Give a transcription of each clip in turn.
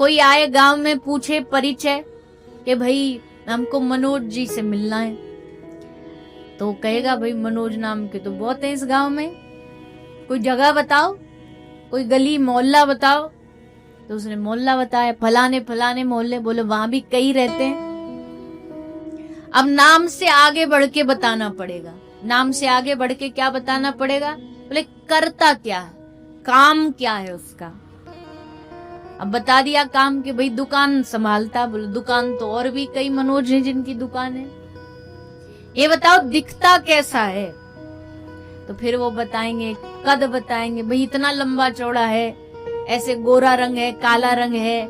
कोई आए गांव में, पूछे परिचय कि भाई हमको मनोज जी से मिलना है, तो कहेगा भाई मनोज नाम के तो बहुत है इस गांव में, कोई जगह बताओ, कोई गली मोहल्ला बताओ। तो उसने मोहल्ला बताया, फलाने फलाने मोहल्ले। बोले वहां भी कई रहते हैं। अब नाम से आगे बढ़ के बताना पड़ेगा। नाम से आगे बढ़ के क्या बताना पड़ेगा? बोले करता क्या है, काम क्या है उसका। अब बता दिया काम कि भाई दुकान संभालता। बोले दुकान तो और भी कई मनोज हैं जिनकी दुकान है। ये बताओ दिखता कैसा है। तो फिर वो बताएंगे, कद बताएंगे, भाई इतना लंबा चौड़ा है, ऐसे गोरा रंग है, काला रंग है,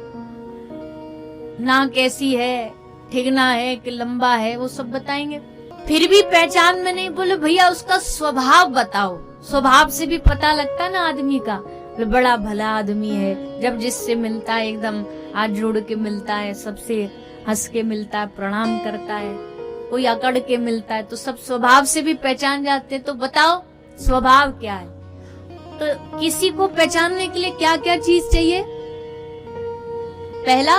नाक कैसी है, ठिगना है कि लंबा है, वो सब बताएंगे। फिर भी पहचान में नहीं। बोले भैया उसका स्वभाव बताओ। स्वभाव से भी पता लगता है ना आदमी का। बड़ा भला आदमी है, जब जिससे मिलता है एकदम हाथ जोड़ के मिलता है, सबसे हंस के मिलता है, प्रणाम करता है। कोई अकड़ के मिलता है तो सब स्वभाव से भी पहचान जाते। तो बताओ स्वभाव क्या है। तो किसी को पहचानने के लिए क्या क्या चीज चाहिए? पहला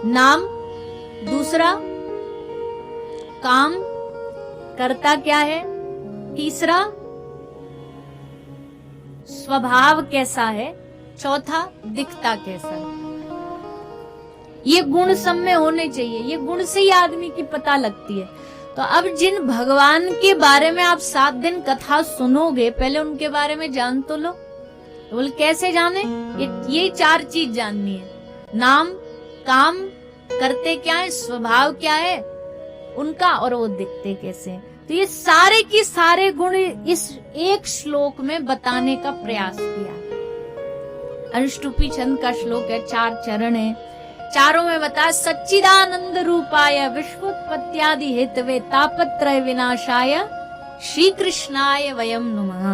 नाम, दूसरा काम, करता क्या है, तीसरा स्वभाव कैसा है, चौथा दिखता कैसा है। ये गुण सब में होने चाहिए। ये गुण से ही आदमी की पता लगती है। तो अब जिन भगवान के बारे में आप 7 दिन कथा सुनोगे, पहले उनके बारे में जान तो लो। तो बोले कैसे जाने? ये 4 चीज जाननी है। नाम, काम, करते क्या है, स्वभाव क्या है उनका, और वो दिखते कैसे हैं। तो ये सारे की सारे गुण इस एक श्लोक में बताने का प्रयास किया। अनुष्टुपी छंद का श्लोक है, 4 चरण है। चारों में बताया सच्चिदानंद रूपाय विश्वोत्पत्त्यादि हेतवे तापत्रय विनाशाय श्री कृष्णाय वयम नमः।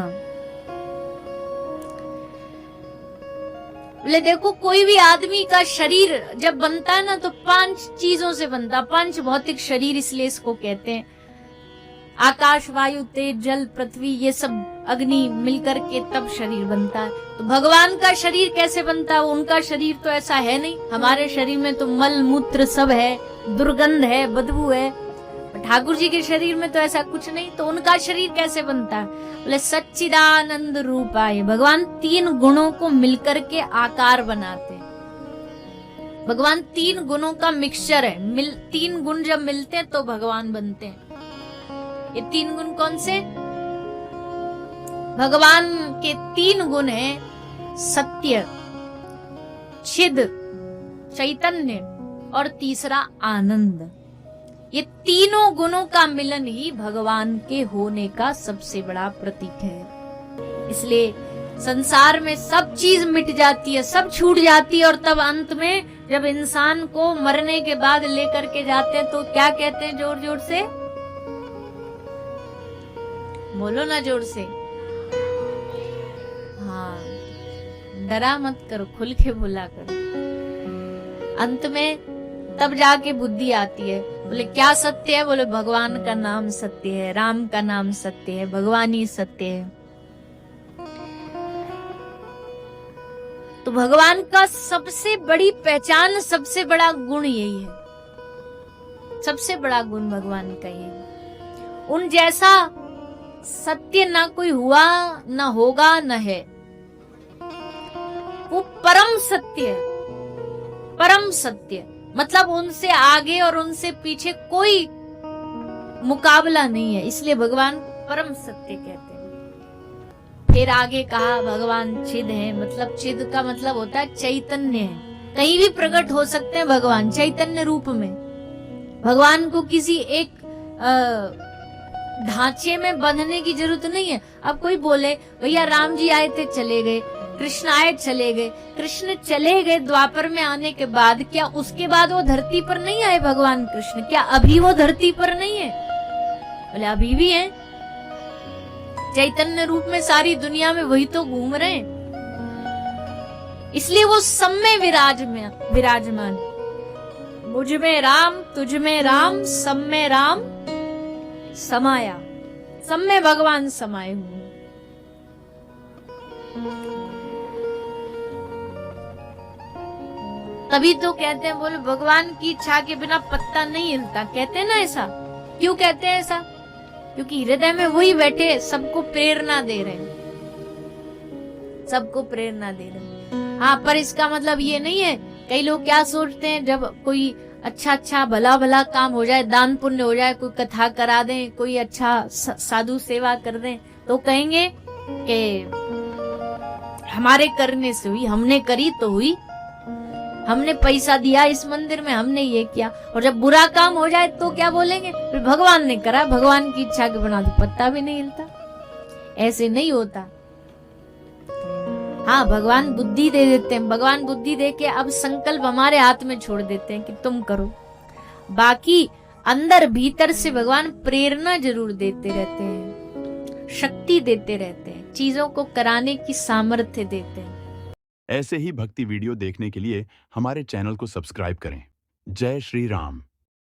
बोले देखो कोई भी आदमी का शरीर जब बनता है ना तो 5 चीजों से बनता। 5 भौतिक शरीर इसलिए इसको कहते हैं। आकाश, वायु, तेज, जल, पृथ्वी, ये सब अग्नि मिलकर के तब शरीर बनता है। तो भगवान का शरीर कैसे बनता है? उनका शरीर तो ऐसा है नहीं। हमारे शरीर में तो मल मूत्र सब है, दुर्गंध है, बदबू है। ठाकुर जी के शरीर में तो ऐसा कुछ नहीं। तो उनका शरीर कैसे बनता है? बोले सच्चिदानंद रूपाय। भगवान 3 गुणों को मिलकर के आकार बनाते हैं। भगवान 3 गुणों का मिक्सचर है। 3 गुण जब मिलते हैं तो भगवान बनते हैं। ये 3 गुण कौन से? भगवान के 3 गुण हैं, सत्य, चिद, चैतन्य, और तीसरा आनंद। ये तीनों गुणों का मिलन ही भगवान के होने का सबसे बड़ा प्रतीक है। इसलिए संसार में सब चीज मिट जाती है, सब छूट जाती है, और तब अंत में जब इंसान को मरने के बाद लेकर के जाते हैं तो क्या कहते हैं? जोर जोर से बोलो ना, जोर से। हाँ, डरा मत करो, खुल के बोला करो। अंत में तब जाके बुद्धि आती है। बोले क्या सत्य है? बोले भगवान का नाम सत्य है, राम का नाम सत्य है, भगवान ही सत्य है। तो भगवान का सबसे बड़ी पहचान, सबसे बड़ा गुण यही है। सबसे बड़ा गुण भगवान का यही है। उन जैसा सत्य ना कोई हुआ, ना होगा, न है। वो परम सत्य है। परम सत्य मतलब उनसे आगे और उनसे पीछे कोई मुकाबला नहीं है। इसलिए भगवान परम सत्य कहते हैं। फिर आगे कहा भगवान चिद है। मतलब चिद का मतलब होता है चैतन्य है। कहीं भी प्रकट हो सकते हैं भगवान चैतन्य रूप में। भगवान को किसी एक ढांचे में बंधने की जरूरत नहीं है। अब कोई बोले भैया राम जी आए थे चले गए, कृष्ण आए चले गए। कृष्ण चले गए द्वापर में आने के बाद, क्या उसके बाद वो धरती पर नहीं आए भगवान कृष्ण? क्या अभी वो धरती पर नहीं है? बोले अभी भी है। चैतन्य रूप में सारी दुनिया में वही तो घूम रहे हैं। इसलिए वो सब में विराजमान। मुझ में राम, तुझ में राम, सब में राम समाया। सब में भगवान समाये हुए। तभी तो कहते हैं, बोले भगवान की इच्छा के बिना पत्ता नहीं हिलता, कहते हैं ना ऐसा। क्यों कहते हैं ऐसा? क्योंकि हृदय में वही बैठे सबको प्रेरणा दे रहे हैं, सबको प्रेरणा दे रहे हैं। हाँ, पर इसका मतलब ये नहीं है, कई लोग क्या सोचते हैं, जब कोई अच्छा भला भला काम हो जाए, दान पुण्य हो जाए, कोई कथा करा दें, कोई अच्छा साधु सेवा कर दें, तो कहेंगे कि हमारे करने से हुई, हमने करी तो हुई, हमने पैसा दिया इस मंदिर में, हमने ये किया। और जब बुरा काम हो जाए तो क्या बोलेंगे? फिर भगवान ने करा, भगवान की इच्छा के बिना तो पत्ता भी नहीं हिलता। ऐसे नहीं होता। हाँ, भगवान बुद्धि दे देते हैं, भगवान बुद्धि दे के अब संकल्प हमारे हाथ में छोड़ देते हैं कि तुम करो। बाकी अंदर भीतर से भगवान प्रेरणा जरूर देते रहते हैं, शक्ति देते रहते हैं, चीजों को कराने की सामर्थ्य देते हैं। ऐसे ही भक्ति वीडियो देखने के लिए हमारे चैनल को सब्सक्राइब करें। जय श्री राम।